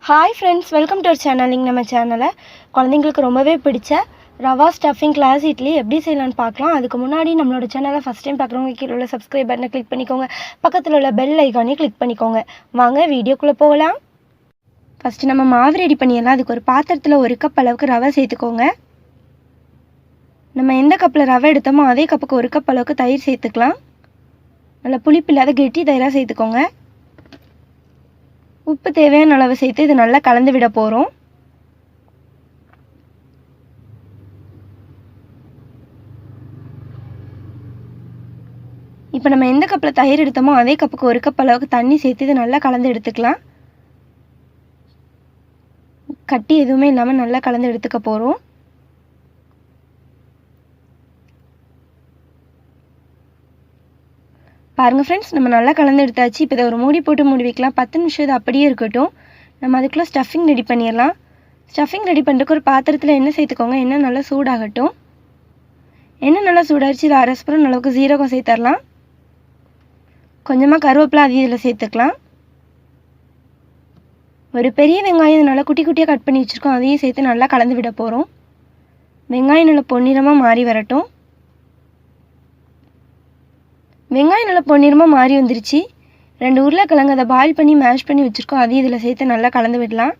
Hi friends, welcome to our channel. நம்ம சேனலை குழந்தைங்களுக்கு ரொம்பவே பிடிச்ச ரவா ஸ்டஃபிங் கிளாஸ் இட்லி எப்படி செய்யலான்னு பார்க்கலாம். அதுக்கு முன்னாடி நம்மளோட சேனலை ஃபஸ்ட் டைம் பார்க்குறவங்க கீழே உள்ள சப்ஸ்கிரைப் பட்டனை கிளிக் பண்ணிக்கோங்க. பக்கத்தில் உள்ள பெல் ஐக்கானையும் கிளிக் பண்ணிக்கோங்க. வாங்க வீடியோக்குள்ளே போகலாம். ஃபஸ்ட்டு நம்ம மாவு ரெடி பண்ணிடலாம். அதுக்கு ஒரு பாத்திரத்தில் 1 கப் அளவுக்கு ரவை சேர்த்துக்கோங்க. நம்ம எந்த கப்பில் ரவை எடுத்தோமோ அதே கப்புக்கு 1 கப் அளவுக்கு தயிர் சேர்த்துக்கலாம். நல்லா புளிப்பு இல்லாத கெட்டி தயிராக சேர்த்துக்கோங்க. உப்பு தேவையான அளவு சேர்த்து இது நல்லா கலந்து விட போகிறோம். இப்போ நம்ம எந்த கப்பில் தயிர் எடுத்தோமோ அதே கப்புக்கு 1 கப் அளவுக்கு தண்ணி சேர்த்து இது நல்லா கலந்து எடுத்துக்கலாம். கட்டி எதுவுமே இல்லாமல் நல்லா கலந்து எடுத்துக்க போகிறோம். பாருங்கள் ஃப்ரெண்ட்ஸ், நம்ம நல்லா கலந்து எடுத்தாச்சு. இப்போ இதை ஒரு மூடி போட்டு மூடி வைக்கலாம். 10 நிமிஷம் இது அப்படியே இருக்கட்டும். நம்ம அதுக்குள்ளே ஸ்டஃபிங் ரெடி பண்ணிடலாம். ஸ்டஃபிங் ரெடி பண்ணுறதுக்கு ஒரு பாத்திரத்தில் எண்ணெய் சேர்த்துக்கோங்க. எண்ணெய் நல்லா சூடாகட்டும். எண்ணெய் நல்லா சூடாகிடுச்சு. இது 1/2 ஸ்பூன் அளவுக்கு சீரகம் சேர்த்துடலாம். கொஞ்சமாக கருவேப்பிலை அது இதில் சேர்த்துக்கலாம். ஒரு பெரிய வெங்காயம் நல்லா குட்டி குட்டியாக கட் பண்ணி வச்சுருக்கோம். அதையும் சேர்த்து நல்லா கலந்து விட போகிறோம். வெங்காயம் நல்லா பொன்னிறமாக மாறி வரட்டும். வெங்காயம் நல்லா பொன்னிறமாக மாறி வந்துருச்சு. 2 உருளைக்கிழங்கு அதை பாயில் பண்ணி மேஷ் பண்ணி வச்சுருக்கோம். அதையும் இதில் சேர்த்து நல்லா கலந்து விடலாம்.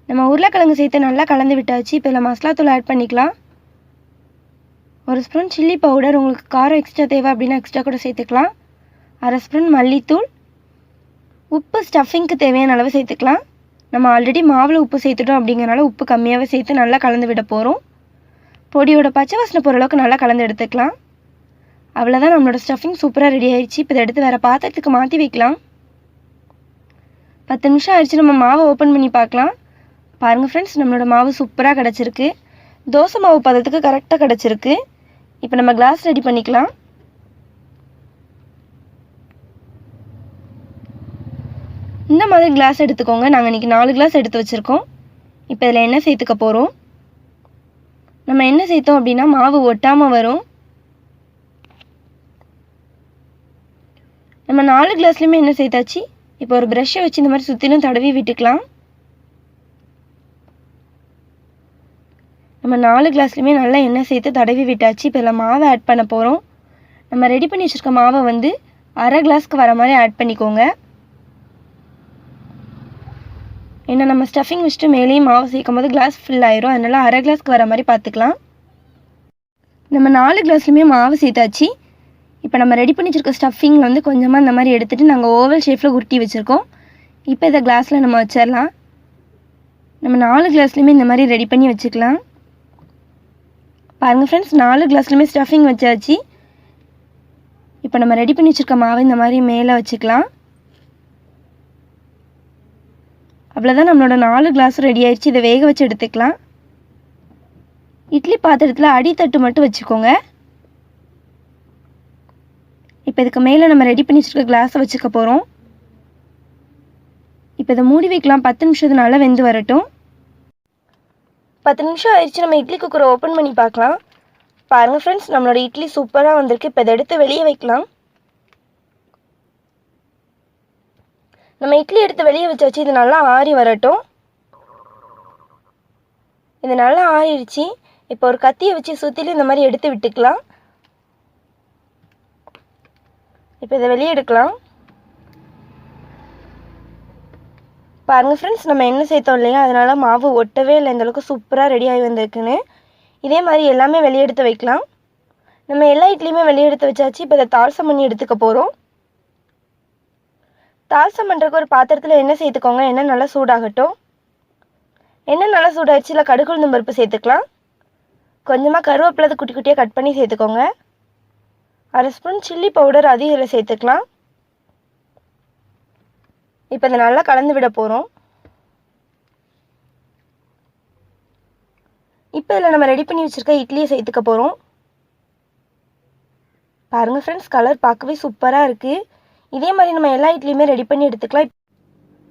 நம்ம உருளைக்கிழங்கு சேர்த்து நல்லா கலந்து விட்டாச்சு. இப்போ இதில் மசாலா தூள் ஆட் பண்ணிக்கலாம். 1 ஸ்பூன் சில்லி பவுடர், உங்களுக்கு காரம் எக்ஸ்ட்ரா தேவை அப்படின்னா எக்ஸ்ட்ரா கூட சேர்த்துக்கலாம். 1/2 ஸ்பூன் மல்லித்தூள். உப்பு ஸ்டஃபிங்க்கு தேவையான அளவு சேர்த்துக்கலாம். நம்ம ஆல்ரெடி மாவில் உப்பு சேர்த்துட்டோம் அப்படிங்கிறனால உப்பு கம்மியாகவே சேர்த்து நல்லா கலந்து விட போகிறோம். பொடியோட பச்சை வாசனை போகிற அளவுக்கு நல்லா கலந்து எடுத்துக்கலாம். அவ்வளோதான், நம்மளோட ஸ்டஃபிங் சூப்பராக ரெடி ஆயிடுச்சு. இப்போ இதை எடுத்து வேறு பாத்திரத்துக்கு மாற்றி வைக்கலாம். 10 நிமிஷம் ஆயிடுச்சு. நம்ம மாவை ஓப்பன் பண்ணி பார்க்கலாம். பாருங்கள் ஃப்ரெண்ட்ஸ், நம்மளோட மாவு சூப்பராக கிடச்சிருக்கு. தோசை மாவு பதத்துக்கு கரெக்டாக கிடச்சிருக்கு. இப்போ நம்ம கிளாஸ் ரெடி பண்ணிக்கலாம். இந்த மாதிரி கிளாஸ் எடுத்துக்கோங்க. நாங்கள் இன்றைக்கி 4 கிளாஸ் எடுத்து வச்சுருக்கோம். இப்போ இதில் எண்ணெய் சேர்த்துக்க போகிறோம். நம்ம எண்ணெய் சேர்த்தோம் அப்படின்னா மாவு ஒட்டாமல் வரும். நம்ம 4 கிளாஸ்லையுமே எண்ணெய் சேர்த்தாச்சு. இப்போ ஒரு ப்ரஷ்ஷை வச்சு இந்த மாதிரி சுற்றிலும் தடவி விட்டுக்கலாம். நம்ம 4 கிளாஸ்லையுமே நல்லா எண்ணெய் சேர்த்து தடவி விட்டாச்சு. இப்போ இதில் மாவை ஆட் பண்ண போகிறோம். நம்ம ரெடி பண்ணி வச்சுருக்க மாவை வந்து 1/2 கிளாஸ்க்கு வர மாதிரி ஆட் பண்ணிக்கோங்க. ஏன்னா நம்ம ஸ்டஃபிங் வச்சுட்டு மேலேயும் மாவு சேர்க்கும் போது கிளாஸ் ஃபில் ஆயிரும். அதனால் 1/2 கிளாஸ்க்கு வர மாதிரி பார்த்துக்கலாம். நம்ம 4 கிளாஸ்லையுமே மாவு சேர்த்தாச்சு. இப்போ நம்ம ரெடி பண்ணி வச்சுருக்க ஸ்டஃபிங்கில் வந்து கொஞ்சமாக இந்த மாதிரி எடுத்துகிட்டு நாங்கள் ஓவல் ஷேப்பில் உருட்டி வச்சுருக்கோம். இப்போ இதை கிளாஸில் நம்ம வச்சிடலாம். நம்ம 4 கிளாஸ்லையுமே இந்த மாதிரி ரெடி பண்ணி வச்சுக்கலாம். பாருங்கள் ஃப்ரெண்ட்ஸ், 4 கிளாஸ்லையுமே ஸ்டஃபிங் வச்சாச்சு. இப்போ நம்ம ரெடி பண்ணி வச்சுருக்க மாவு இந்த மாதிரி மேலே வச்சுக்கலாம். அவ்வளோதான், நம்மளோட 4 கிளாஸும் ரெடி ஆயிடுச்சு. இதை வேக வச்சு எடுத்துக்கலாம். இட்லி பாத்திரத்தில் அடித்தட்டு மட்டும் வச்சுக்கோங்க. இப்போ இதுக்கு மேலே நம்ம ரெடி பண்ணி வச்சுருக்க கிளாஸை வச்சுக்க போகிறோம். இப்போ இதை மூடி வைக்கலாம். 10 நிமிஷம் நல்லா வெந்து வரட்டும். 10 நிமிஷம் ஆயிடுச்சு. நம்ம இட்லி குக்கரை ஓப்பன் பண்ணி பார்க்கலாம். பாருங்கள் ஃப்ரெண்ட்ஸ், நம்மளோட இட்லி சூப்பராக வந்திருக்கு. இப்போ இதை எடுத்து வெளியே வைக்கலாம். நம்ம இட்லி எடுத்து வெளியே வச்சாச்சு. இது நல்லா ஆறி வரட்டும். இது நல்லா ஆறிடுச்சு. இப்போ ஒரு கத்தியை வச்சு சுற்றிலும் இந்த மாதிரி எடுத்து விட்டுக்கலாம். இப்போ இதை வெளியே எடுக்கலாம். பாருங்கள் ஃப்ரெண்ட்ஸ், நம்ம எண்ணெய் சேர்த்தோம் இல்லையா, அதனால் மாவு ஒட்டவே இல்லை. இந்தளவுக்கு சூப்பராக ரெடி ஆகி வந்திருக்குன்னு. இதே மாதிரி எல்லாமே வெளியே எடுத்து வைக்கலாம். நம்ம எல்லா இட்லியுமே வெளியே எடுத்து வச்சாச்சு. இப்போ இதை தால்சம் பண்ணி எடுத்துக்க போகிறோம். தால்சம் பண்ணுறதுக்கு ஒரு பாத்திரத்தில் எண்ணெய் சேர்த்துக்கோங்க. எண்ணெய் நல்லா சூடாகட்டும். எண்ணெய் நல்லா சூடாகிடுச்சு. இல்லை கடுகு உளுந்தம் பருப்பு சேர்த்துக்கலாம். கொஞ்சமாக கருவேப்பிலை குட்டி குட்டியாக கட் பண்ணி சேர்த்துக்கோங்க. 1/2 ஸ்பூன் சில்லி பவுடர் அதையும் இதில் சேர்த்துக்கலாம். இப்போ இதை நல்லா கலந்து விட போகிறோம். இப்போ இதில் நம்ம ரெடி பண்ணி வச்சுருக்க இட்லியை சேர்த்துக்க போகிறோம். பாருங்கள் ஃப்ரெண்ட்ஸ், கலர் பார்க்கவே சூப்பராக இருக்குது. இதே மாதிரி நம்ம எல்லா இட்லியுமே ரெடி பண்ணி எடுத்துக்கலாம்.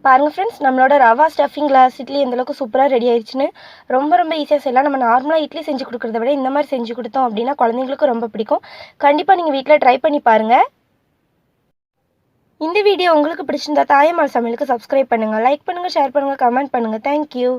பாருங்கள் ஃப்ரெண்ட்ஸ், நம்மளோட ரவா ஸ்டஃபிங் கிளாஸ் இட்லி எந்தளவுக்கு சூப்பராக ரெடி ஆயிடுச்சுன்னு. ரொம்ப ஈஸியாக செய்யலாம். நம்ம நார்மலாக இட்லி செஞ்சு கொடுக்குறத விட இந்த மாதிரி செஞ்சு கொடுத்தோம் அப்படின்னா குழந்தைங்களுக்கு ரொம்ப பிடிக்கும். கண்டிப்பாக நீங்கள் வீட்டில் ட்ரை பண்ணி பாருங்கள். இந்த வீடியோ உங்களுக்கு பிடிச்சிருந்தா தாயம்மாள் சமையலுக்கு சப்ஸ்கிரைப் பண்ணுங்கள், லைக் பண்ணுங்கள், ஷேர் பண்ணுங்கள், கமெண்ட் பண்ணுங்கள். தேங்க்யூ.